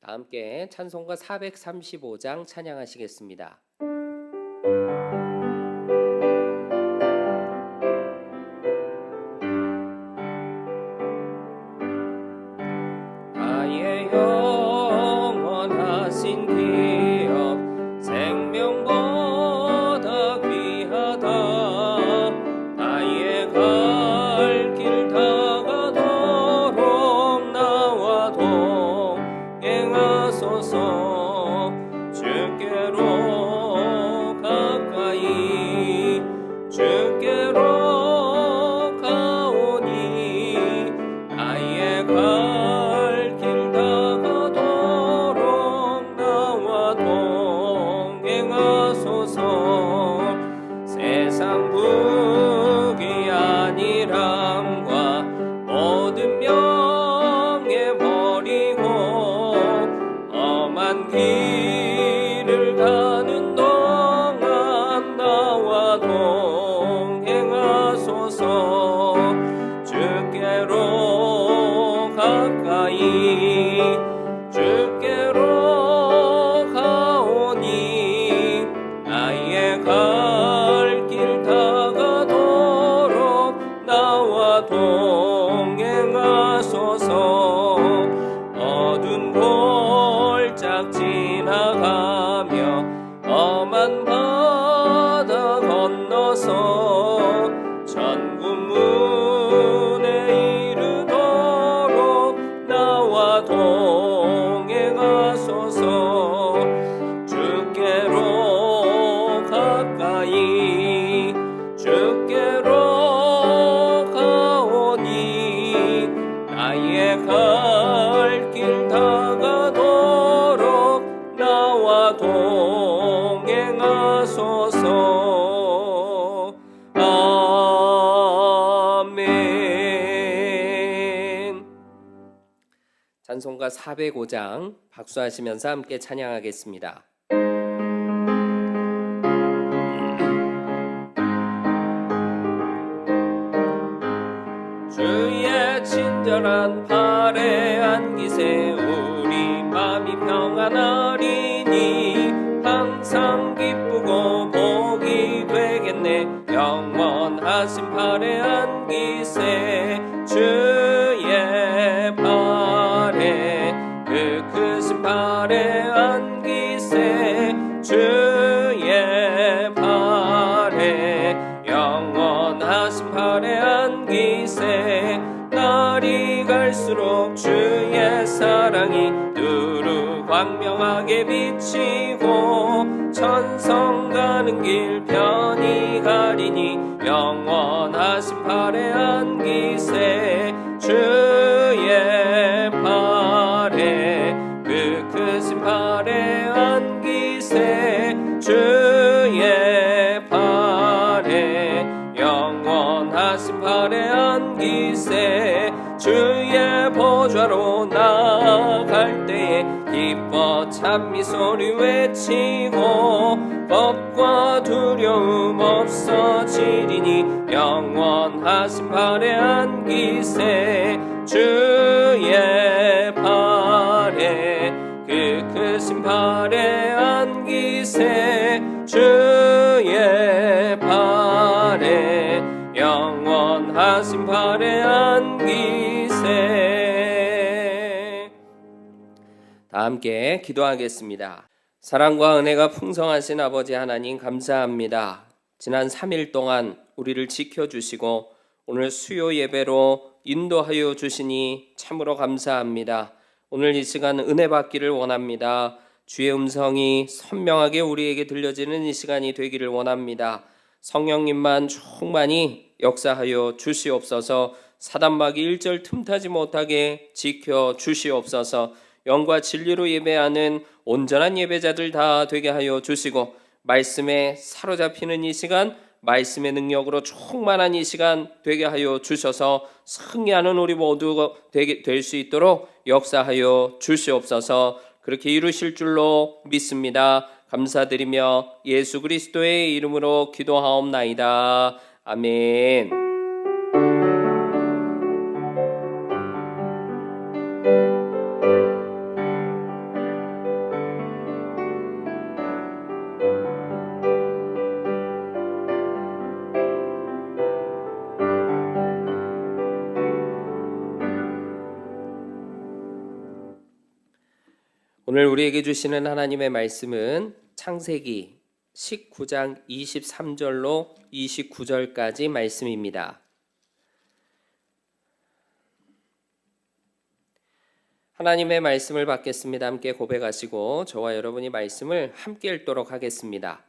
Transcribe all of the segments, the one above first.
다 함께 찬송가 435장 찬양하시겠습니다. 나의 영원하신 기업 생명보다 귀하다. 나의 갈 길 다가도록 나와 동행하소서. 주께로 가까이 주께로 가오니 나의 갈 길 다가도록 나와 동행하소서. 세상 부귀 안일함과 모든 명예 버리고 험한 길을 가는 동안 나와 동행하소서. 주께로 가까이 주께로 가오니 나의 갈 길 다가도록 나와 동행하소서. 어두운 골짝 지나가며 험한 바다 건너서 천국문에 이르도록 나와 동행하소서. 주께로 가까이 주께로 가오니 나의 갈 길 다가도록 나와 동행하소서. 아멘. 찬송가 405장 박수하시면서 함께 찬양하겠습니다. 주의 친절한 팔에 안기세 우리 맘이 평안하리니 항상 기쁘고 복이 되겠네. 영원하신 팔에 안기세 주의 팔에 그 크신 팔에 안기세 주의 팔에 영원하신 팔에 안기세. 날이 갈수록 주의 사랑이 두루 광명하게 비치고 천성 가는 길 편히 가리니 영원하신 팔에 안기세 주의 팔에 그 크신 팔에 안기세 주의 팔에 영원하신 팔에 안기세. 주의 보좌로 나아갈 때에 기뻐 찬미 소리 외치고 겁과 두려움 없어지리니 영원하신 팔에 안기세 주의 팔에 그 크신 팔에 안기세 주의 팔에 영원하신 팔에 안기세. 다 함께 기도하겠습니다. 사랑과 은혜가 풍성하신 아버지 하나님 감사합니다. 지난 3일 동안 우리를 지켜주시고 오늘 수요 예배로 인도하여 주시니 참으로 감사합니다. 오늘 이 시간 은혜 받기를 원합니다. 주의 음성이 선명하게 우리에게 들려지는 이 시간이 되기를 원합니다. 성령님만 충만히 역사하여 주시옵소서. 사단마귀 일절 틈타지 못하게 지켜 주시옵소서. 영과 진리로 예배하는 온전한 예배자들 다 되게 하여 주시고 말씀에 사로잡히는 이 시간, 말씀의 능력으로 충만한 이 시간 되게 하여 주셔서 승리하는 우리 모두 될 수 있도록 역사하여 주시옵소서. 그렇게 이루실 줄로 믿습니다. 감사드리며 예수 그리스도의 이름으로 기도하옵나이다. 아멘. 오늘 우리에게 주시는 하나님의 말씀은 창세기 19장 23절로 29절까지 말씀입니다. 하나님의 말씀을 받겠습니다. 함께 고백하시고 저와 여러분이 말씀을 함께 읽도록 하겠습니다.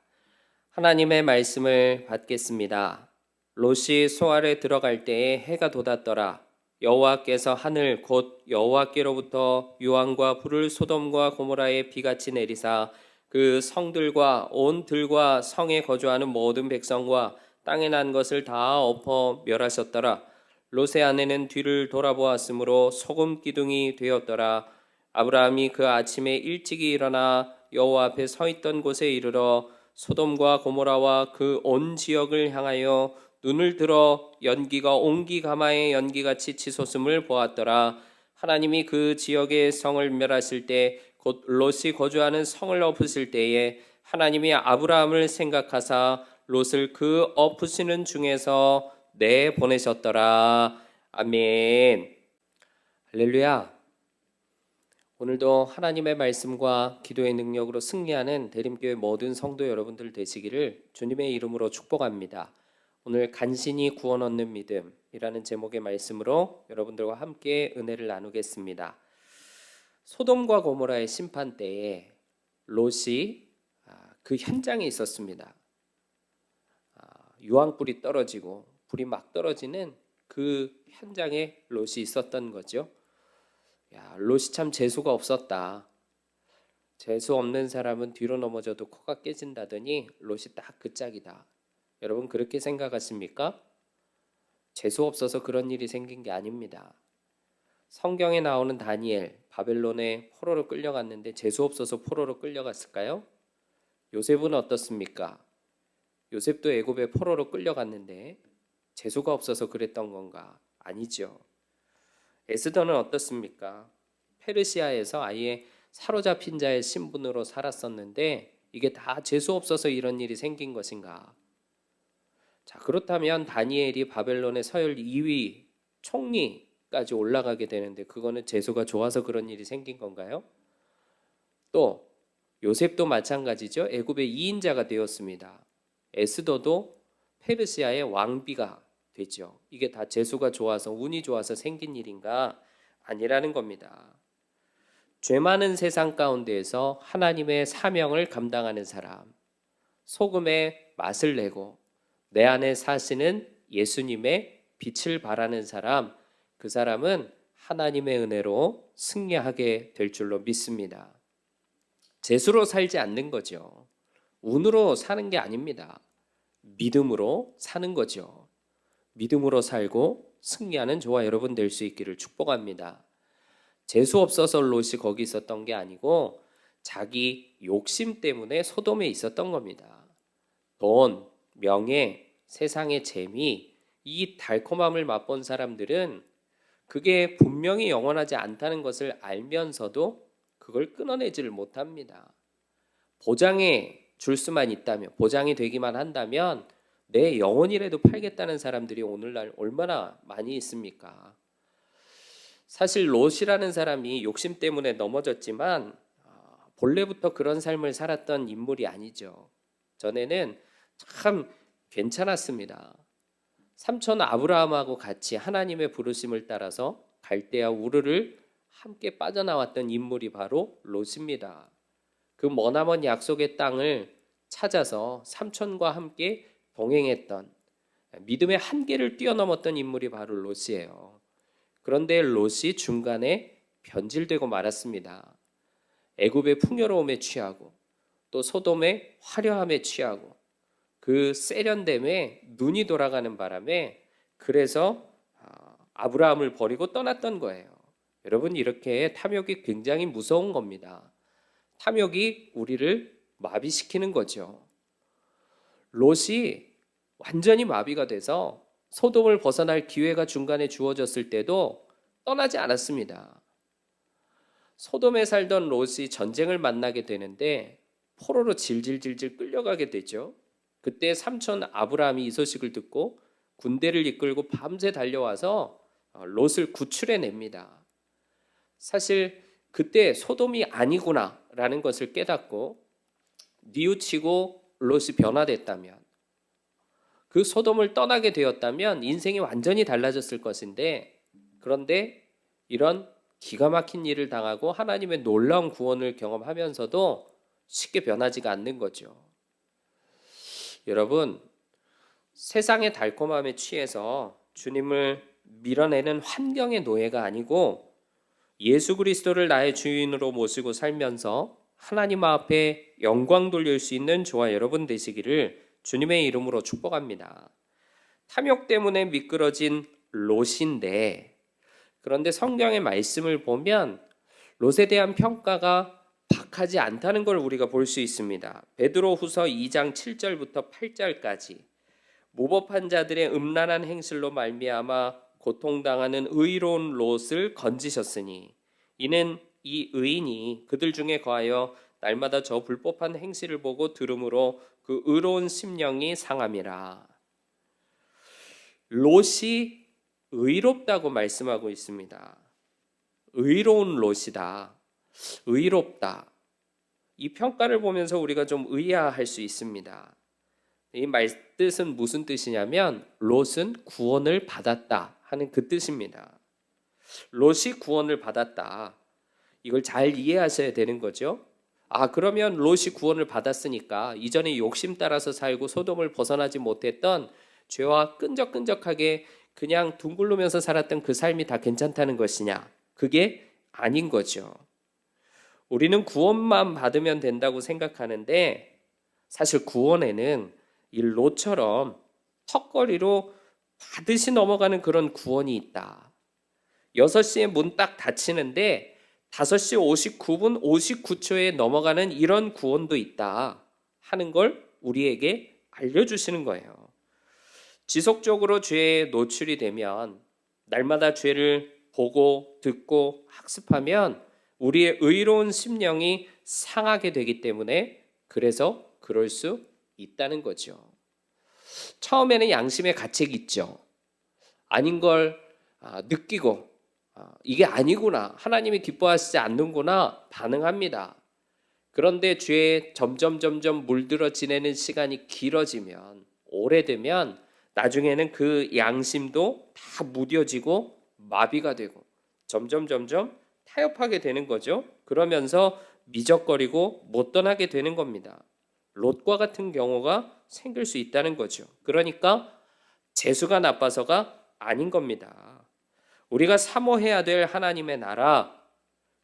하나님의 말씀을 받겠습니다. 롯이 소알에 들어갈 때에 해가 돋았더라. 여호와께서 하늘 곧 여호와께로부터 유황과 불을 소돔과 고모라에 비같이 내리사 그 성들과 온 들과 성에 거주하는 모든 백성과 땅에 난 것을 다 엎어 멸하셨더라. 롯의 아내는 뒤를 돌아보았으므로 소금 기둥이 되었더라. 아브라함이 그 아침에 일찍이 일어나 여호와 앞에 서 있던 곳에 이르러 소돔과 고모라와 그 온 지역을 향하여 눈을 들어 연기가 옹기 가마의 연기같이 치솟음을 보았더라. 하나님이 그 지역의 성을 멸하실 때 곧 롯이 거주하는 성을 엎으실 때에 하나님이 아브라함을 생각하사 롯을 그 엎으시는 중에서 내보내셨더라. 아멘. 할렐루야. 오늘도 하나님의 말씀과 기도의 능력으로 승리하는 대림교회 모든 성도 여러분들 되시기를 주님의 이름으로 축복합니다. 오늘 간신히 구원 얻는 믿음이라는 제목의 말씀으로 여러분들과 함께 은혜를 나누겠습니다. 소돔과 고모라의 심판 때에 롯이 그 현장에 있었습니다. 유황불이 떨어지고 불이 막 떨어지는 그 현장에 롯이 있었던 거죠. 야, 롯이 참 재수가 없었다. 재수 없는 사람은 뒤로 넘어져도 코가 깨진다더니 롯이 딱 그 짝이다. 여러분 그렇게 생각하십니까? 재수 없어서 그런 일이 생긴 게 아닙니다. 성경에 나오는 다니엘, 바벨론에 포로로 끌려갔는데 재수 없어서 포로로 끌려갔을까요? 요셉은 어떻습니까? 요셉도 애굽에 포로로 끌려갔는데 재수가 없어서 그랬던 건가? 아니죠. 에스더는 어떻습니까? 페르시아에서 아예 사로잡힌 자의 신분으로 살았었는데 이게 다 재수 없어서 이런 일이 생긴 것인가? 자, 그렇다면 다니엘이 바벨론의 서열 2위 총리까지 올라가게 되는데 그거는 재수가 좋아서 그런 일이 생긴 건가요? 또 요셉도 마찬가지죠. 애굽의 2인자가 되었습니다. 에스더도 페르시아의 왕비가 되죠. 이게 다 재수가 좋아서 운이 좋아서 생긴 일인가? 아니라는 겁니다. 죄 많은 세상 가운데에서 하나님의 사명을 감당하는 사람, 소금의 맛을 내고 내 안에 사시는 예수님의 빛을 바라는 사람, 그 사람은 하나님의 은혜로 승리하게 될 줄로 믿습니다. 재수로 살지 않는 거죠. 운으로 사는 게 아닙니다. 믿음으로 사는 거죠. 믿음으로 살고 승리하는 저와 여러분 될 수 있기를 축복합니다. 재수 없어서 롯이 거기 있었던 게 아니고 자기 욕심 때문에 소돔에 있었던 겁니다. 돈, 명예, 세상의 재미, 이 달콤함을 맛본 사람들은 그게 분명히 영원하지 않다는 것을 알면서도 그걸 끊어내지를 못합니다. 보장해 줄 수만 있다면, 보장이 되기만 한다면 내 영혼이라도 팔겠다는 사람들이 오늘날 얼마나 많이 있습니까? 사실 롯이라는 사람이 욕심 때문에 넘어졌지만 본래부터 그런 삶을 살았던 인물이 아니죠. 전에는 참 괜찮았습니다. 삼촌 아브라함하고 같이 하나님의 부르심을 따라서 갈대아 우르를 함께 빠져나왔던 인물이 바로 롯입니다. 그 머나먼 약속의 땅을 찾아서 삼촌과 함께 동행했던 믿음의 한계를 뛰어넘었던 인물이 바로 롯이에요. 그런데 롯이 중간에 변질되고 말았습니다. 애굽의 풍요로움에 취하고 또 소돔의 화려함에 취하고 그 세련됨에 눈이 돌아가는 바람에 그래서 아브라함을 버리고 떠났던 거예요. 여러분 이렇게 탐욕이 굉장히 무서운 겁니다. 탐욕이 우리를 마비시키는 거죠. 롯이 완전히 마비가 돼서 소돔을 벗어날 기회가 중간에 주어졌을 때도 떠나지 않았습니다. 소돔에 살던 롯이 전쟁을 만나게 되는데 포로로 질질질질 끌려가게 되죠. 그때 삼촌 아브라함이 이 소식을 듣고 군대를 이끌고 밤새 달려와서 롯을 구출해냅니다. 사실 그때 소돔이 아니구나 라는 것을 깨닫고 뉘우치고 롯이 변화됐다면, 그 소돔을 떠나게 되었다면 인생이 완전히 달라졌을 것인데, 그런데 이런 기가 막힌 일을 당하고 하나님의 놀라운 구원을 경험하면서도 쉽게 변하지가 않는 거죠. 여러분, 세상의 달콤함에 취해서 주님을 밀어내는 환경의 노예가 아니고 예수 그리스도를 나의 주인으로 모시고 살면서 하나님 앞에 영광 돌릴 수 있는 저와 여러분 되시기를 주님의 이름으로 축복합니다. 탐욕 때문에 미끄러진 롯인데, 그런데 성경의 말씀을 보면 롯에 대한 평가가 박하지 않다는 걸 우리가 볼 수 있습니다. 베드로후서 2장 7절부터 8절까지 모법한 자들의 음란한 행실로 말미암아 고통당하는 의로운 롯을 건지셨으니 이는 이 의인이 그들 중에 거하여 날마다 저 불법한 행실을 보고 들음으로 그 의로운 심령이 상함이라. 롯이 의롭다고 말씀하고 있습니다. 의로운 롯이다. 의롭다. 이 평가를 보면서 우리가 좀 의아할 수 있습니다. 이 말뜻은 무슨 뜻이냐면 롯은 구원을 받았다 하는 그 뜻입니다. 롯이 구원을 받았다. 이걸 잘 이해하셔야 되는 거죠. 그러면 롯이 구원을 받았으니까 이전에 욕심 따라서 살고 소돔을 벗어나지 못했던 죄와 끈적끈적하게 그냥 둥글르면서 살았던 그 삶이 다 괜찮다는 것이냐? 그게 아닌 거죠. 우리는 구원만 받으면 된다고 생각하는데 사실 구원에는 이 롯처럼 턱걸이로 반드시 넘어가는 그런 구원이 있다. 6시에 문 딱 닫히는데 5시 59분 59초에 넘어가는 이런 구원도 있다 하는 걸 우리에게 알려주시는 거예요. 지속적으로 죄에 노출이 되면 날마다 죄를 보고 듣고 학습하면 우리의 의로운 심령이 상하게 되기 때문에 그래서 그럴 수 있다는 거죠. 처음에는 양심의 가책이 있죠. 아닌 걸 느끼고 이게 아니구나, 하나님이 기뻐하시지 않는구나 반응합니다. 그런데 죄에 점점 물들어 지내는 시간이 길어지면, 오래되면 나중에는 그 양심도 다 무뎌지고 마비가 되고 점점 타협하게 되는 거죠. 그러면서 미적거리고 못 떠나게 되는 겁니다. 롯과 같은 경우가 생길 수 있다는 거죠. 그러니까 재수가 나빠서가 아닌 겁니다. 우리가 사모해야 될 하나님의 나라,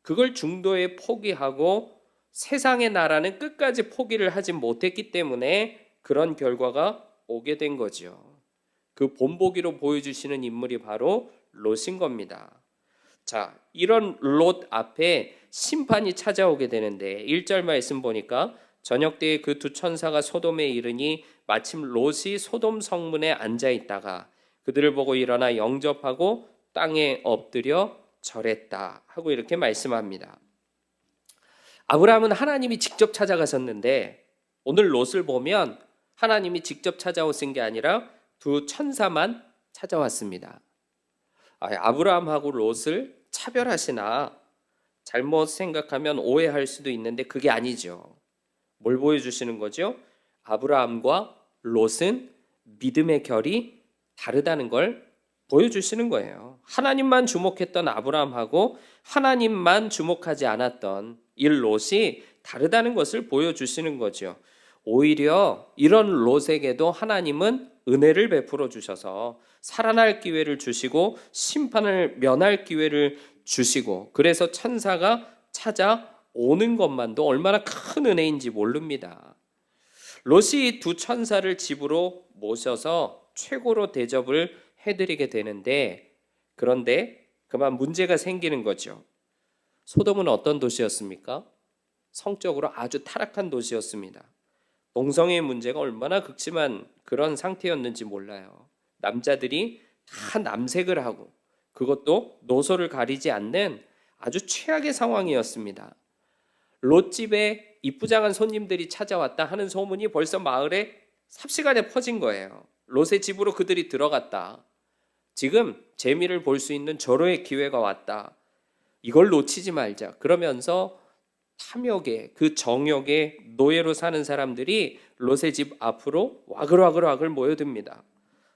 그걸 중도에 포기하고 세상의 나라는 끝까지 포기를 하지 못했기 때문에 그런 결과가 오게 된 거죠. 그 본보기로 보여주시는 인물이 바로 롯인 겁니다. 자, 이런 롯 앞에 심판이 찾아오게 되는데 1절 말씀 보니까 저녁 때에 그 두 천사가 소돔에 이르니 마침 롯이 소돔 성문에 앉아 있다가 그들을 보고 일어나 영접하고 땅에 엎드려 절했다 하고 이렇게 말씀합니다. 아브라함은 하나님이 직접 찾아가셨는데 오늘 롯을 보면 하나님이 직접 찾아오신 게 아니라 두 천사만 찾아왔습니다. 아브라함하고 롯을 차별하시나 잘못 생각하면 오해할 수도 있는데 그게 아니죠. 뭘 보여주시는 거죠? 아브라함과 롯은 믿음의 결이 다르다는 걸 보여주시는 거예요. 하나님만 주목했던 아브라함하고 하나님만 주목하지 않았던 이 롯이 다르다는 것을 보여주시는 거죠. 오히려 이런 롯에게도 하나님은 은혜를 베풀어 주셔서 살아날 기회를 주시고 심판을 면할 기회를 주시고, 그래서 천사가 찾아오는 것만도 얼마나 큰 은혜인지 모릅니다. 롯이 두 천사를 집으로 모셔서 최고로 대접을 해드리게 되는데, 그런데 그만 문제가 생기는 거죠. 소돔은 어떤 도시였습니까? 성적으로 아주 타락한 도시였습니다. 동성애의 문제가 얼마나 극심한 그런 상태였는지 몰라요. 남자들이 다 남색을 하고 그것도 노소를 가리지 않는 아주 최악의 상황이었습니다. 롯집에 이쁘장한 손님들이 찾아왔다 하는 소문이 벌써 마을에 삽시간에 퍼진 거예요. 롯의 집으로 그들이 들어갔다. 지금 재미를 볼 수 있는 절호의 기회가 왔다. 이걸 놓치지 말자. 그러면서 탐욕에, 그 정욕에 노예로 사는 사람들이 롯의 집 앞으로 와글와글 모여듭니다.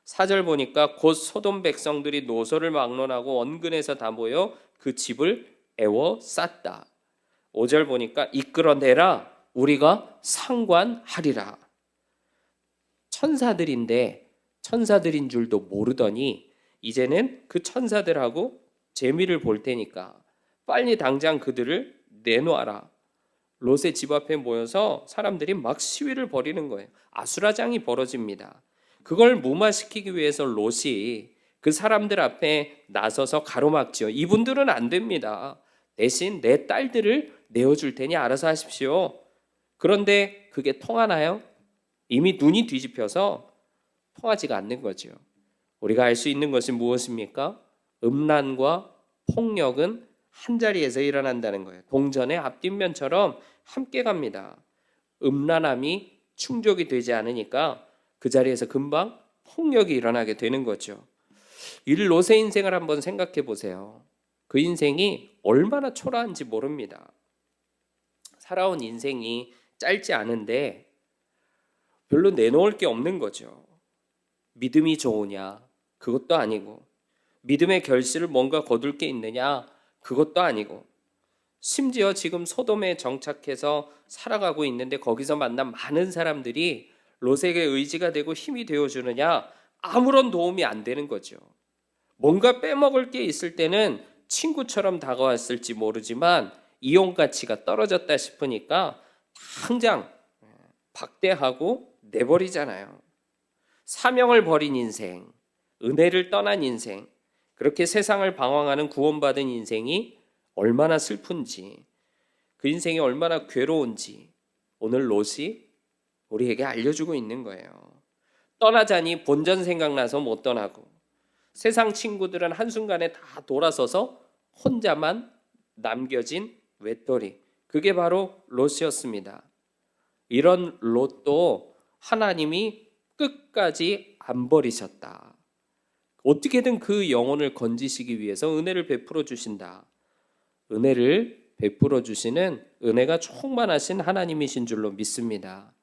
4절 보니까 곧 소돔 백성들이 노소를 막론하고 원근에서 다 모여 그 집을 애워쌌다. 5절 보니까 이끌어내라, 우리가 상관하리라. 천사들인데 천사들인 줄도 모르더니 이제는 그 천사들하고 재미를 볼 테니까 빨리 당장 그들을 내놓아라. 롯의 집 앞에 모여서 사람들이 막 시위를 벌이는 거예요. 아수라장이 벌어집니다. 그걸 무마시키기 위해서 롯이 그 사람들 앞에 나서서 가로막지요. 이분들은 안 됩니다. 대신 내 딸들을 내어줄 테니 알아서 하십시오. 그런데 그게 통하나요? 이미 눈이 뒤집혀서 통하지가 않는 거죠. 우리가 알 수 있는 것이 무엇입니까? 음란과 폭력은 한자리에서 일어난다는 거예요. 동전의 앞뒷면처럼 함께 갑니다. 음란함이 충족이 되지 않으니까 그 자리에서 금방 폭력이 일어나게 되는 거죠. 이 롯의 인생을 한번 생각해 보세요. 그 인생이 얼마나 초라한지 모릅니다. 살아온 인생이 짧지 않은데 별로 내놓을 게 없는 거죠. 믿음이 좋으냐? 그것도 아니고, 믿음의 결실을 뭔가 거둘 게 있느냐? 그것도 아니고, 심지어 지금 소돔에 정착해서 살아가고 있는데 거기서 만난 많은 사람들이 롯에게 의지가 되고 힘이 되어주느냐? 아무런 도움이 안 되는 거죠. 뭔가 빼먹을 게 있을 때는 친구처럼 다가왔을지 모르지만 이용 가치가 떨어졌다 싶으니까 당장 박대하고 내버리잖아요. 사명을 버린 인생, 은혜를 떠난 인생, 그렇게 세상을 방황하는 구원받은 인생이 얼마나 슬픈지, 그 인생이 얼마나 괴로운지 오늘 롯이 우리에게 알려주고 있는 거예요. 떠나자니 본전 생각나서 못 떠나고, 세상 친구들은 한순간에 다 돌아서서 혼자만 남겨진 외톨이, 그게 바로 롯이었습니다. 이런 롯도 하나님이 끝까지 안 버리셨다. 어떻게든 그 영혼을 건지시기 위해서 은혜를 베풀어 주신다. 은혜를 베풀어 주시는 은혜가 충만하신 하나님이신 줄로 믿습니다.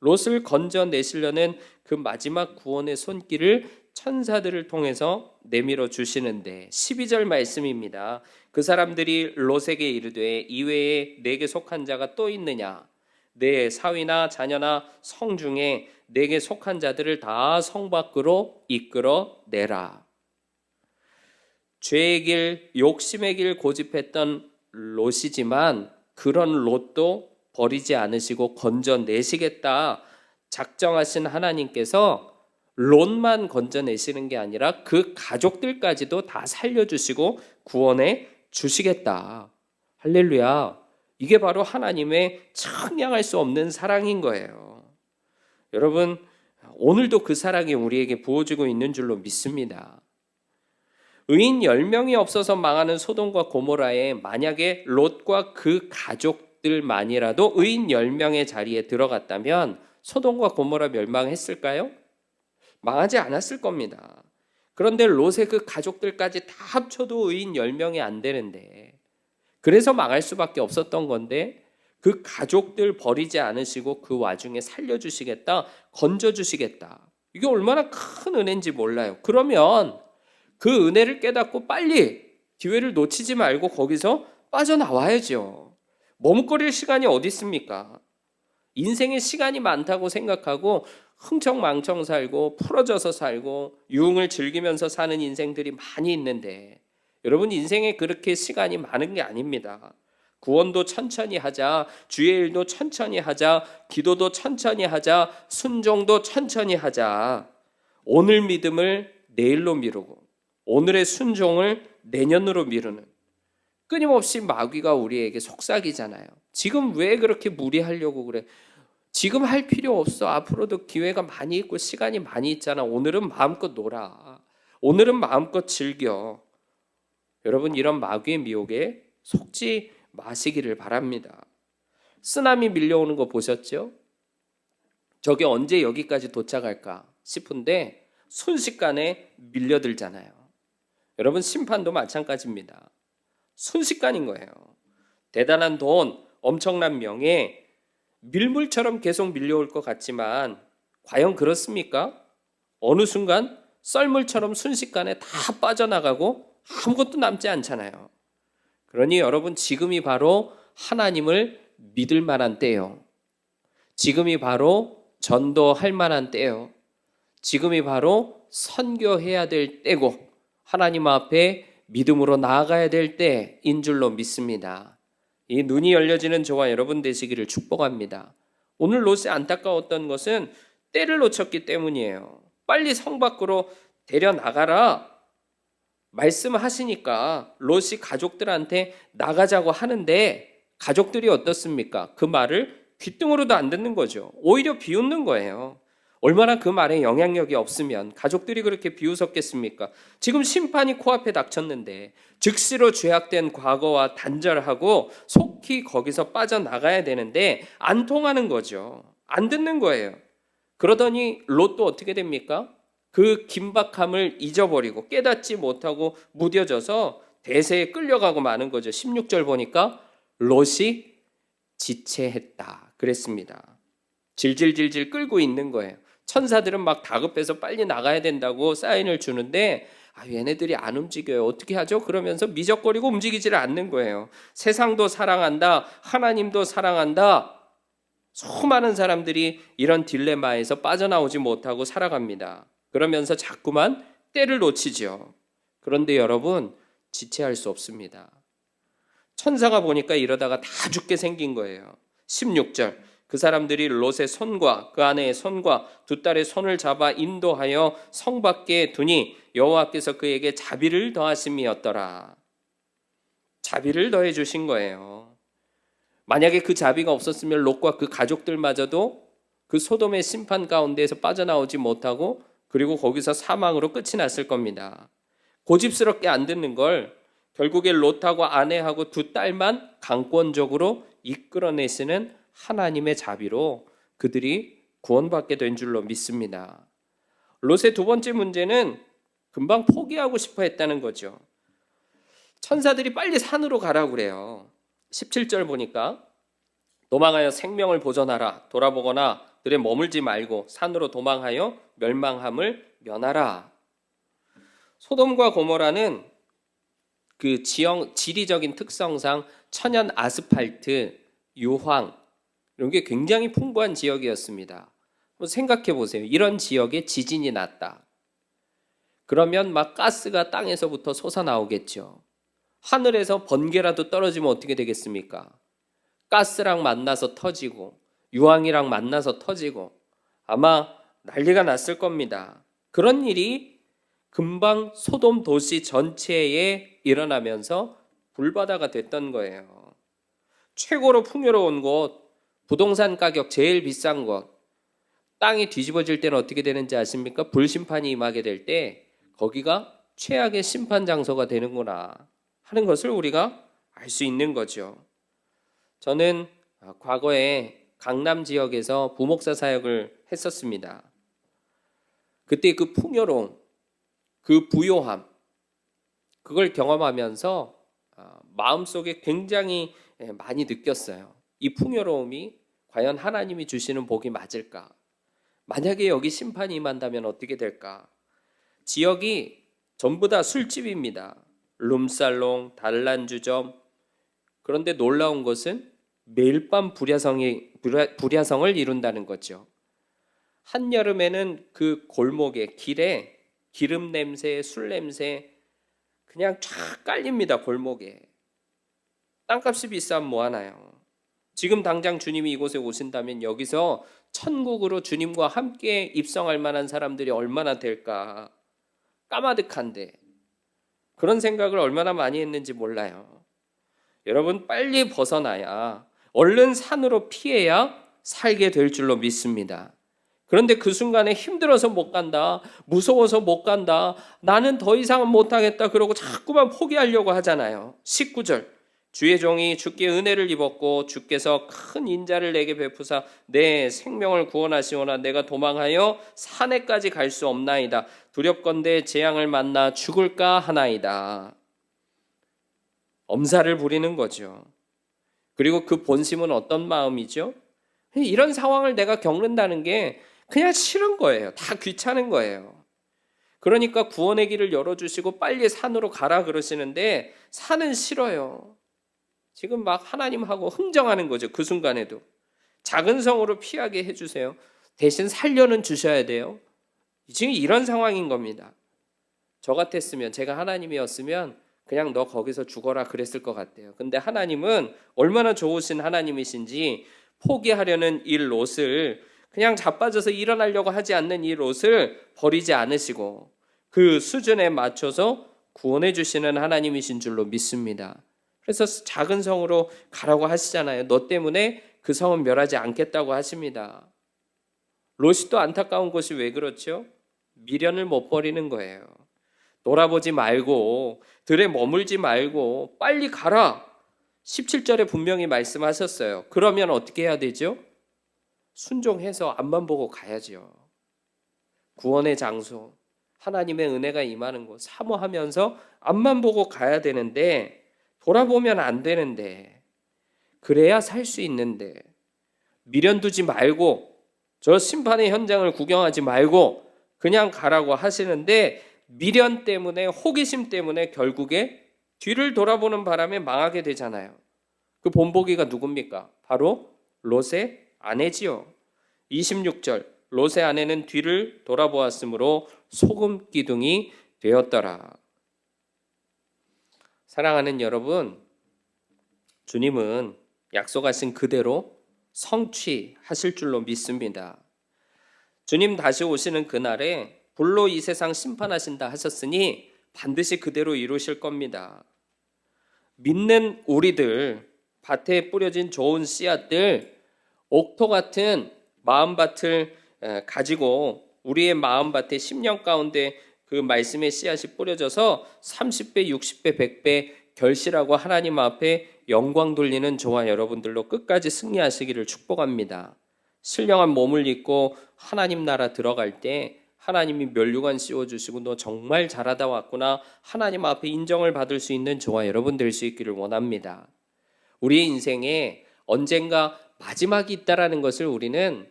롯을 건져내시려는 그 마지막 구원의 손길을 천사들을 통해서 내밀어 주시는데 12절 말씀입니다. 그 사람들이 롯에게 이르되 이외에 내게 속한 자가 또 있느냐? 내 사위나 자녀나 성 중에 내게 속한 자들을 다 성 밖으로 이끌어내라. 죄의 길, 욕심의 길 고집했던 롯이지만 그런 롯도 버리지 않으시고 건져내시겠다 작정하신 하나님께서 롯만 건져내시는 게 아니라 그 가족들까지도 다 살려주시고 구원해 주시겠다. 할렐루야. 이게 바로 하나님의 청량할 수 없는 사랑인 거예요. 여러분, 오늘도 그 사랑이 우리에게 부어지고 있는 줄로 믿습니다. 의인 10명이 없어서 망하는 소돔과 고모라에 만약에 롯과 그 가족들만이라도 의인 10명의 자리에 들어갔다면 소돔과 고모라 멸망했을까요? 망하지 않았을 겁니다. 그런데 롯의 그 가족들까지 다 합쳐도 의인 10명이 안 되는데, 그래서 망할 수밖에 없었던 건데 그 가족들 버리지 않으시고 그 와중에 살려주시겠다, 건져주시겠다. 이게 얼마나 큰 은혜인지 몰라요. 그러면 그 은혜를 깨닫고 빨리 기회를 놓치지 말고 거기서 빠져나와야죠. 머뭇거릴 시간이 어디 있습니까? 인생에 시간이 많다고 생각하고 흥청망청 살고 풀어져서 살고 유흥을 즐기면서 사는 인생들이 많이 있는데, 여러분 인생에 그렇게 시간이 많은 게 아닙니다. 구원도 천천히 하자, 주의 일도 천천히 하자, 기도도 천천히 하자, 순종도 천천히 하자. 오늘 믿음을 내일로 미루고 오늘의 순종을 내년으로 미루는, 끊임없이 마귀가 우리에게 속삭이잖아요. 지금 왜 그렇게 무리하려고 그래? 지금 할 필요 없어. 앞으로도 기회가 많이 있고 시간이 많이 있잖아. 오늘은 마음껏 놀아. 오늘은 마음껏 즐겨. 여러분, 이런 마귀의 미혹에 속지 마시기를 바랍니다. 쓰나미 밀려오는 거 보셨죠? 저게 언제 여기까지 도착할까 싶은데 순식간에 밀려들잖아요. 여러분, 심판도 마찬가지입니다. 순식간인 거예요. 대단한 돈, 엄청난 명예, 밀물처럼 계속 밀려올 것 같지만 과연 그렇습니까? 어느 순간 썰물처럼 순식간에 다 빠져나가고 아무것도 남지 않잖아요. 그러니 여러분, 지금이 바로 하나님을 믿을 만한 때예요. 지금이 바로 전도할 만한 때예요. 지금이 바로 선교해야 될 때고 하나님 앞에 믿음으로 나아가야 될 때인 줄로 믿습니다. 이 눈이 열려지는 저와 여러분 되시기를 축복합니다. 오늘 롯이 안타까웠던 것은 때를 놓쳤기 때문이에요. 빨리 성 밖으로 데려나가라 말씀하시니까 롯이 가족들한테 나가자고 하는데 가족들이 어떻습니까? 그 말을 귓등으로도 안 듣는 거죠. 오히려 비웃는 거예요. 얼마나 그 말에 영향력이 없으면 가족들이 그렇게 비웃었겠습니까? 지금 심판이 코앞에 닥쳤는데 즉시로 죄악된 과거와 단절하고 속히 거기서 빠져나가야 되는데 안 통하는 거죠. 안 듣는 거예요. 그러더니 롯도 어떻게 됩니까? 그 긴박함을 잊어버리고 깨닫지 못하고 무뎌져서 대세에 끌려가고 마는 거죠. 16절 보니까 롯이 지체했다 그랬습니다. 질질질질 끌고 있는 거예요. 천사들은 막 다급해서 빨리 나가야 된다고 사인을 주는데 얘네들이 안 움직여요. 어떻게 하죠? 그러면서 미적거리고 움직이지를 않는 거예요. 세상도 사랑한다. 하나님도 사랑한다. 수많은 사람들이 이런 딜레마에서 빠져나오지 못하고 살아갑니다. 그러면서 자꾸만 때를 놓치죠. 그런데 여러분, 지체할 수 없습니다. 천사가 보니까 이러다가 다 죽게 생긴 거예요. 16절, 그 사람들이 롯의 손과 그 아내의 손과 두 딸의 손을 잡아 인도하여 성 밖에 두니 여호와께서 그에게 자비를 더하심이었더라. 자비를 더해 주신 거예요. 만약에 그 자비가 없었으면 롯과 그 가족들마저도 그 소돔의 심판 가운데에서 빠져나오지 못하고 그리고 거기서 사망으로 끝이 났을 겁니다. 고집스럽게 안 듣는 걸 결국에 롯하고 아내하고 두 딸만 강권적으로 이끌어내시는 하나님의 자비로 그들이 구원받게 된 줄로 믿습니다. 롯의 두 번째 문제는 금방 포기하고 싶어 했다는 거죠. 천사들이 빨리 산으로 가라고 그래요. 17절 보니까 도망하여 생명을 보존하라. 돌아보거나 들에 머물지 말고 산으로 도망하여 멸망함을 면하라. 소돔과 고모라는 그 지리적인 특성상 천연 아스팔트, 유황 이런 게 굉장히 풍부한 지역이었습니다. 한번 생각해 보세요. 이런 지역에 지진이 났다. 그러면 막 가스가 땅에서부터 솟아나오겠죠. 하늘에서 번개라도 떨어지면 어떻게 되겠습니까? 가스랑 만나서 터지고 유황이랑 만나서 터지고 아마 난리가 났을 겁니다. 그런 일이 금방 소돔 도시 전체에 일어나면서 불바다가 됐던 거예요. 최고로 풍요로운 곳, 부동산 가격 제일 비싼 곳, 땅이 뒤집어질 때는 어떻게 되는지 아십니까? 불심판이 임하게 될 때 거기가 최악의 심판 장소가 되는구나 하는 것을 우리가 알 수 있는 거죠. 저는 과거에 강남 지역에서 부목사 사역을 했었습니다. 그때 그 풍요로움, 그 부요함, 그걸 경험하면서 마음속에 굉장히 많이 느꼈어요. 이 풍요로움이 과연 하나님이 주시는 복이 맞을까? 만약에 여기 심판이 임한다면 어떻게 될까? 지역이 전부 다 술집입니다. 룸살롱, 단란주점. 그런데 놀라운 것은 매일 밤 불야성을 이룬다는 거죠. 한여름에는 그 골목에 길에 기름 냄새, 술 냄새 그냥 쫙 깔립니다. 골목에. 땅값이 비싸면 뭐하나요? 지금 당장 주님이 이곳에 오신다면 여기서 천국으로 주님과 함께 입성할 만한 사람들이 얼마나 될까? 까마득한데 그런 생각을 얼마나 많이 했는지 몰라요. 여러분, 빨리 벗어나야, 얼른 산으로 피해야 살게 될 줄로 믿습니다. 그런데 그 순간에 힘들어서 못 간다, 무서워서 못 간다, 나는 더 이상은 못하겠다 그러고 자꾸만 포기하려고 하잖아요. 19절, 주의 종이 주께 은혜를 입었고 주께서 큰 인자를 내게 베푸사 내 생명을 구원하시오나 내가 도망하여 산에까지 갈 수 없나이다. 두렵건대 재앙을 만나 죽을까 하나이다. 엄살을 부리는 거죠. 그리고 그 본심은 어떤 마음이죠? 이런 상황을 내가 겪는다는 게 그냥 싫은 거예요. 다 귀찮은 거예요. 그러니까 구원의 길을 열어주시고 빨리 산으로 가라 그러시는데 산은 싫어요. 지금 막 하나님하고 흥정하는 거죠. 그 순간에도. 작은 성으로 피하게 해주세요. 대신 살려는 주셔야 돼요. 지금 이런 상황인 겁니다. 저 같았으면, 제가 하나님이었으면 그냥 너 거기서 죽어라 그랬을 것 같아요. 근데 하나님은 얼마나 좋으신 하나님이신지 포기하려는 이 롯을, 그냥 자빠져서 일어나려고 하지 않는 이 롯을 버리지 않으시고 그 수준에 맞춰서 구원해 주시는 하나님이신 줄로 믿습니다. 그래서 작은 성으로 가라고 하시잖아요. 너 때문에 그 성은 멸하지 않겠다고 하십니다. 롯이 또 안타까운 것이 왜 그렇죠? 미련을 못 버리는 거예요. 돌아보지 말고 들에 머물지 말고 빨리 가라. 17절에 분명히 말씀하셨어요. 그러면 어떻게 해야 되죠? 순종해서 앞만 보고 가야죠. 구원의 장소, 하나님의 은혜가 임하는 곳 사모하면서 앞만 보고 가야 되는데, 돌아보면 안 되는데, 그래야 살 수 있는데, 미련 두지 말고 저 심판의 현장을 구경하지 말고 그냥 가라고 하시는데, 미련 때문에, 호기심 때문에 결국에 뒤를 돌아보는 바람에 망하게 되잖아요. 그 본보기가 누굽니까? 바로 롯의 아내지요. 26절, 롯의 아내는 뒤를 돌아보았으므로 소금 기둥이 되었더라. 사랑하는 여러분, 주님은 약속하신 그대로 성취하실 줄로 믿습니다. 주님 다시 오시는 그날에 불로 이 세상 심판하신다 하셨으니 반드시 그대로 이루실 겁니다. 믿는 우리들, 밭에 뿌려진 좋은 씨앗들, 옥토 같은 마음밭을 가지고 우리의 마음밭에 10년 가운데 그 말씀의 씨앗이 뿌려져서 30배, 60배, 100배 결실하고 하나님 앞에 영광 돌리는 저와 여러분들로 끝까지 승리하시기를 축복합니다. 신령한 몸을 입고 하나님 나라 들어갈 때 하나님이 면류관 씌워주시고 너 정말 잘하다 왔구나, 하나님 앞에 인정을 받을 수 있는 저와 여러분 될 수 있기를 원합니다. 우리의 인생에 언젠가 마지막이 있다라는 것을 우리는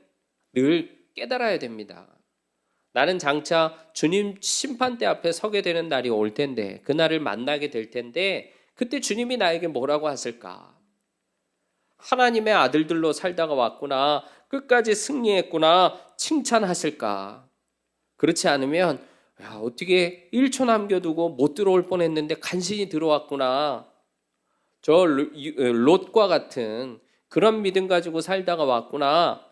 늘 깨달아야 됩니다. 나는 장차 주님 심판대 앞에 서게 되는 날이 올 텐데, 그날을 만나게 될 텐데, 그때 주님이 나에게 뭐라고 하실까? 하나님의 아들들로 살다가 왔구나, 끝까지 승리했구나 칭찬하실까? 그렇지 않으면 야, 어떻게 1초 남겨두고 못 들어올 뻔했는데 간신히 들어왔구나, 저 롯과 같은 그런 믿음 가지고 살다가 왔구나,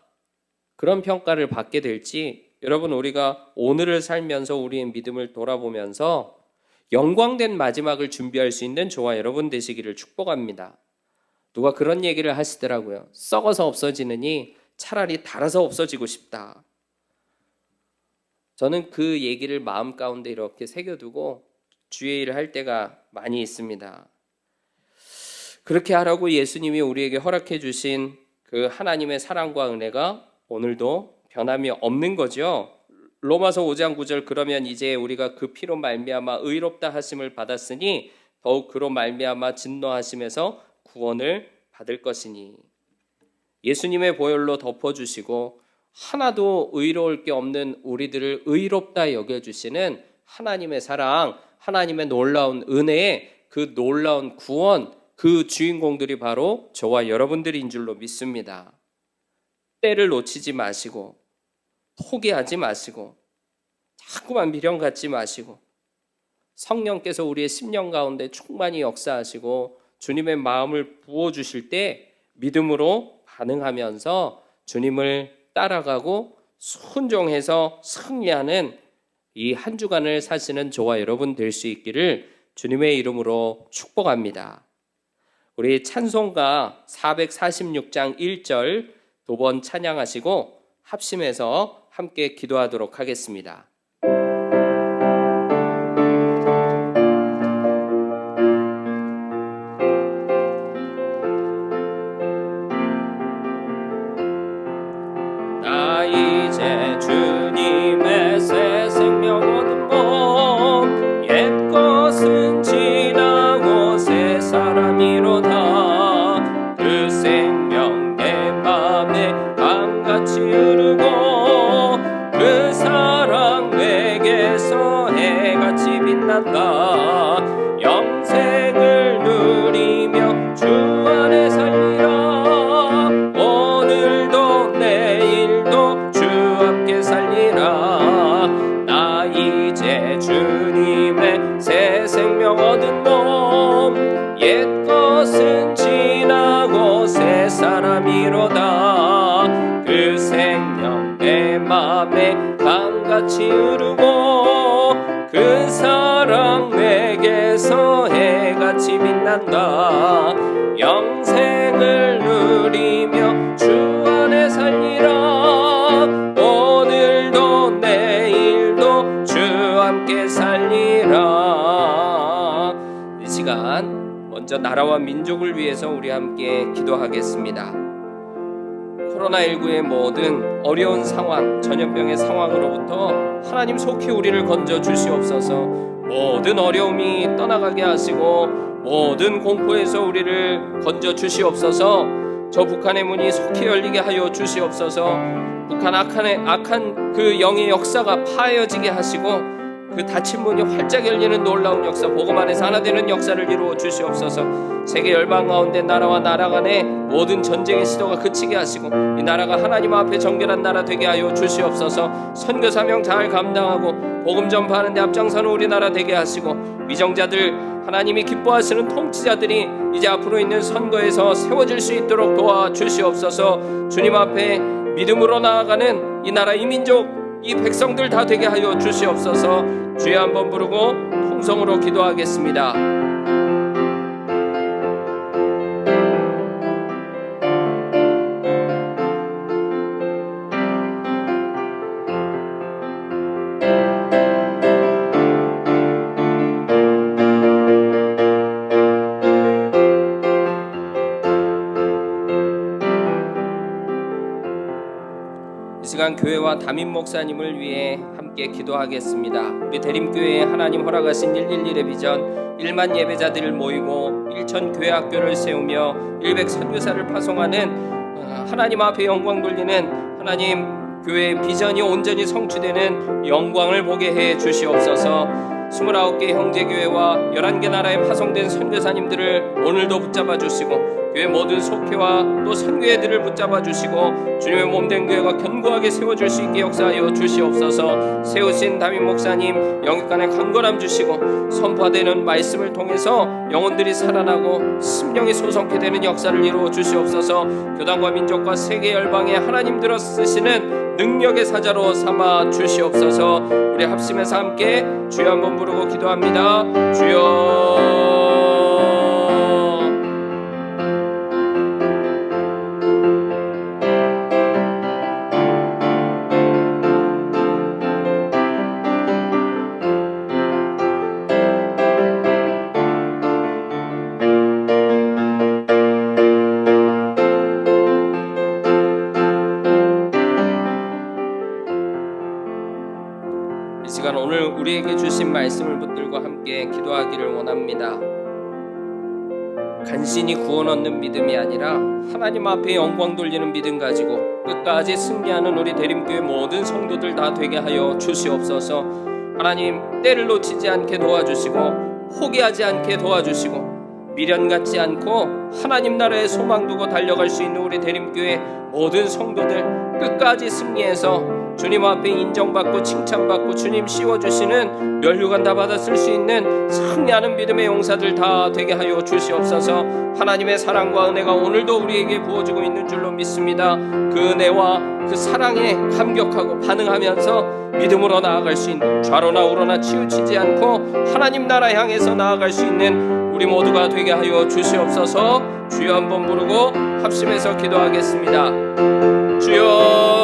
그런 평가를 받게 될지, 여러분 우리가 오늘을 살면서 우리의 믿음을 돌아보면서 영광된 마지막을 준비할 수 있는 저와 여러분 되시기를 축복합니다. 누가 그런 얘기를 하시더라고요. 썩어서 없어지느니 차라리 닳아서 없어지고 싶다. 저는 그 얘기를 마음 가운데 이렇게 새겨두고 주의 일을 할 때가 많이 있습니다. 그렇게 하라고 예수님이 우리에게 허락해 주신 그 하나님의 사랑과 은혜가 오늘도 변함이 없는 거죠. 로마서 5장 9절, 그러면 이제 우리가 그 피로 말미암아 의롭다 하심을 받았으니 더욱 그로 말미암아 진노하심에서 구원을 받을 것이니. 예수님의 보혈로 덮어주시고 하나도 의로울 게 없는 우리들을 의롭다 여겨주시는 하나님의 사랑, 하나님의 놀라운 은혜에 그 놀라운 구원, 그 주인공들이 바로 저와 여러분들인 줄로 믿습니다. 때를 놓치지 마시고 포기하지 마시고 자꾸만 미련 갖지 마시고 성령께서 우리의 심령 가운데 충만히 역사하시고 주님의 마음을 부어주실 때 믿음으로 반응하면서 주님을 따라가고 순종해서 승리하는 이 한 주간을 사시는 저와 여러분 될 수 있기를 주님의 이름으로 축복합니다. 우리 찬송가 446장 1절 두 번 찬양하시고 합심해서 함께 기도하도록 하겠습니다. 나 이제 주님의 새 생명 얻은 몸, 옛 것은 지나고 새 사람이로다. 그 강같이 흐르고 그 사랑 내게서 해같이 빛난다. 영생을 누리며 주 안에 살리라. 오늘도 내일도 주 함께 살리라. 나 이제 주님의 새 생명 얻은 몸, 옛 것은 지나고 새 사람이로다. 그 생명 내 맘에 강같이 흐르고 그 사랑 내게서 해같이 빛난다. 영생을 누리며 주 안에 살리라. 오늘도 내일도 주 함께 살리라. 이 시간 먼저 나라와 민족을 위해서 우리 함께 기도하겠습니다. 코로나19의 모든 어려운 상황, 전염병의 상황으로부터 하나님 속히 우리를 건져 주시옵소서. 모든 어려움이 떠나가게 하시고 모든 공포에서 우리를 건져 주시옵소서. 저 북한의 문이 속히 열리게 하여 주시옵소서. 북한 악한 그 영의 역사가 파여지게 하시고 그 닫힌 문이 활짝 열리는 놀라운 역사, 복음 안에서 하나 되는 역사를 이루어 주시옵소서. 세계 열방 가운데 나라와 나라 간의 모든 전쟁의 시도가 그치게 하시고 이 나라가 하나님 앞에 정결한 나라 되게 하여 주시옵소서. 선교 사명 잘 감당하고 복음 전파하는 데 앞장서는 우리나라 되게 하시고 위정자들, 하나님이 기뻐하시는 통치자들이 이제 앞으로 있는 선거에서 세워질 수 있도록 도와주시옵소서. 주님 앞에 믿음으로 나아가는 이 나라, 이 민족, 이 백성들 다 되게 하여 주시옵소서. 주여 한번 부르고 통성으로 기도하겠습니다. 이 시간 교회와 담임 목사님을 위해 함께 기도하겠습니다. 우리 대림교회에 하나님 허락하신 111의 비전 1만 예배자들을 모이고 1천 교회학교를 세우며 100 선교사를 파송하는 하나님 앞에 영광 돌리는 하나님 교회의 비전이 온전히 성취되는 영광을 보게 해 주시옵소서. 29개 형제교회와 11개 나라에 파송된 선교사님들을 오늘도 붙잡아 주시고 교회 모든 속회와 또 선교회들을 붙잡아 주시고 주님의 몸된 교회가 견고하게 세워줄 수 있게 역사하여 주시옵소서. 세우신 담임 목사님 영육간에 강건함 주시고 선포되는 말씀을 통해서 영혼들이 살아나고 심령이 소성케 되는 역사를 이루어 주시옵소서. 교단과 민족과 세계 열방에 하나님들어 쓰시는 능력의 사자로 삼아 주시옵소서. 우리 합심해서 함께 주여 한번 부르고 기도합니다. 주여. 오늘 우리에게 주신 말씀을 붙들고 함께 기도하기를 원합니다. 간신히 구원 얻는 믿음이 아니라 하나님 앞에 영광 돌리는 믿음 가지고 끝까지 승리하는 우리 대림교회 모든 성도들 다 되게 하여 주시옵소서. 하나님 때를 놓치지 않게 도와주시고 포기하지 않게 도와주시고 미련 갖지 않고 하나님 나라에 소망 두고 달려갈 수 있는 우리 대림교회 모든 성도들 끝까지 승리해서 주님 앞에 인정받고 칭찬받고 주님 씌워주시는 면류관 다 받아 쓸 수 있는 승리하는 믿음의 용사들 다 되게 하여 주시옵소서. 하나님의 사랑과 은혜가 오늘도 우리에게 부어지고 있는 줄로 믿습니다. 그 은혜와 그 사랑에 감격하고 반응하면서 믿음으로 나아갈 수 있는, 좌로나 우로나 치우치지 않고 하나님 나라 향해서 나아갈 수 있는 우리 모두가 되게 하여 주시옵소서. 주여 한번 부르고 합심해서 기도하겠습니다. 주여.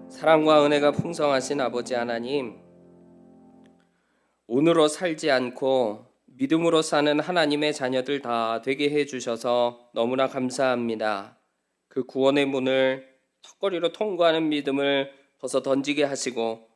사랑과 은혜가 풍성하신 아버지 하나님, 운으로 살지 않고 믿음으로 사는 하나님의 자녀들 다 되게 해주셔서 너무나 감사합니다. 그 구원의 문을 턱걸이로 통과하는 믿음을 벗어 던지게 하시고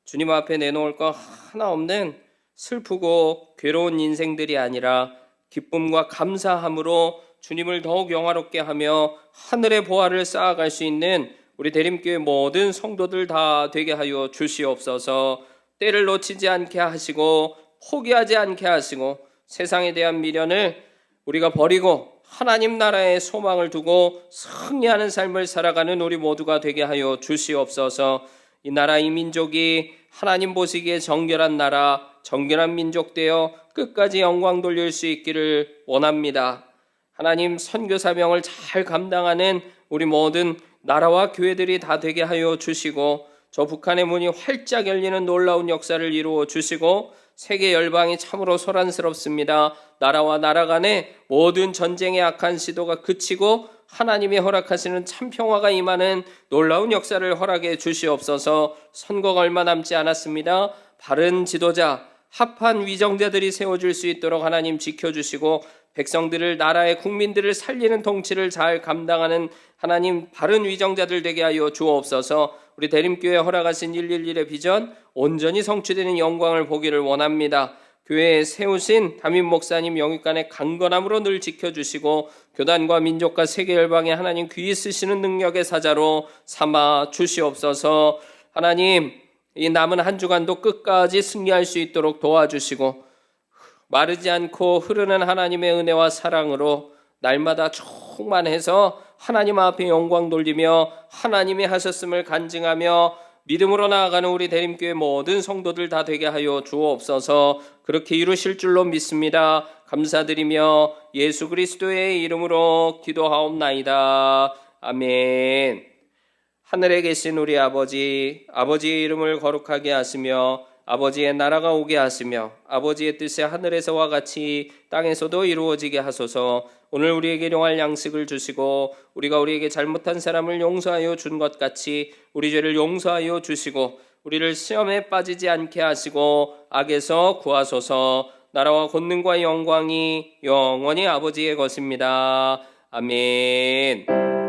주님 앞에 내놓을 거 하나 없는 슬프고 괴로운 인생들이 아니라 기쁨과 감사함으로 주님을 더욱 영화롭게 하며 하늘의 보화를 쌓아갈 수 있는 우리 대림교회 모든 성도들 다 되게 하여 주시옵소서. 때를 놓치지 않게 하시고 포기하지 않게 하시고 세상에 대한 미련을 우리가 버리고 하나님 나라의 소망을 두고 승리하는 삶을 살아가는 우리 모두가 되게 하여 주시옵소서. 이 나라 이 민족이 하나님 보시기에 정결한 나라, 정결한 민족 되어 끝까지 영광 돌릴 수 있기를 원합니다. 하나님 선교 사명을 잘 감당하는 우리 모든 나라와 교회들이 다 되게 하여 주시고 저 북한의 문이 활짝 열리는 놀라운 역사를 이루어 주시고 세계 열방이 참으로 소란스럽습니다. 나라와 나라 간의 모든 전쟁의 악한 시도가 그치고 하나님이 허락하시는 참 평화가 임하는 놀라운 역사를 허락해 주시옵소서. 선거가 얼마 남지 않았습니다. 바른 지도자, 합한 위정자들이 세워질 수 있도록 하나님 지켜주시고 백성들을, 나라의 국민들을 살리는 통치를 잘 감당하는 하나님 바른 위정자들 되게 하여 주옵소서. 우리 대림교회 허락하신 111의 비전 온전히 성취되는 영광을 보기를 원합니다. 교회에 세우신 담임 목사님 영육간의 강건함으로 늘 지켜주시고 교단과 민족과 세계 열방에 하나님 귀히 쓰시는 능력의 사자로 삼아 주시옵소서. 하나님 이 남은 한 주간도 끝까지 승리할 수 있도록 도와주시고 마르지 않고 흐르는 하나님의 은혜와 사랑으로 날마다 충만해서 하나님 앞에 영광 돌리며 하나님이 하셨음을 간증하며 믿음으로 나아가는 우리 대림교회 모든 성도들 다 되게 하여 주옵소서. 그렇게 이루실 줄로 믿습니다. 감사드리며 예수 그리스도의 이름으로 기도하옵나이다. 아멘. 하늘에 계신 우리 아버지, 아버지의 이름을 거룩하게 하시며 아버지의 나라가 오게 하시며 아버지의 뜻이 하늘에서와 같이 땅에서도 이루어지게 하소서. 오늘 우리에게 일용할 양식을 주시고 우리가 우리에게 잘못한 사람을 용서하여 준 것 같이 우리 죄를 용서하여 주시고 우리를 시험에 빠지지 않게 하시고 악에서 구하소서. 나라와 권능과 영광이 영원히 아버지의 것입니다. 아멘.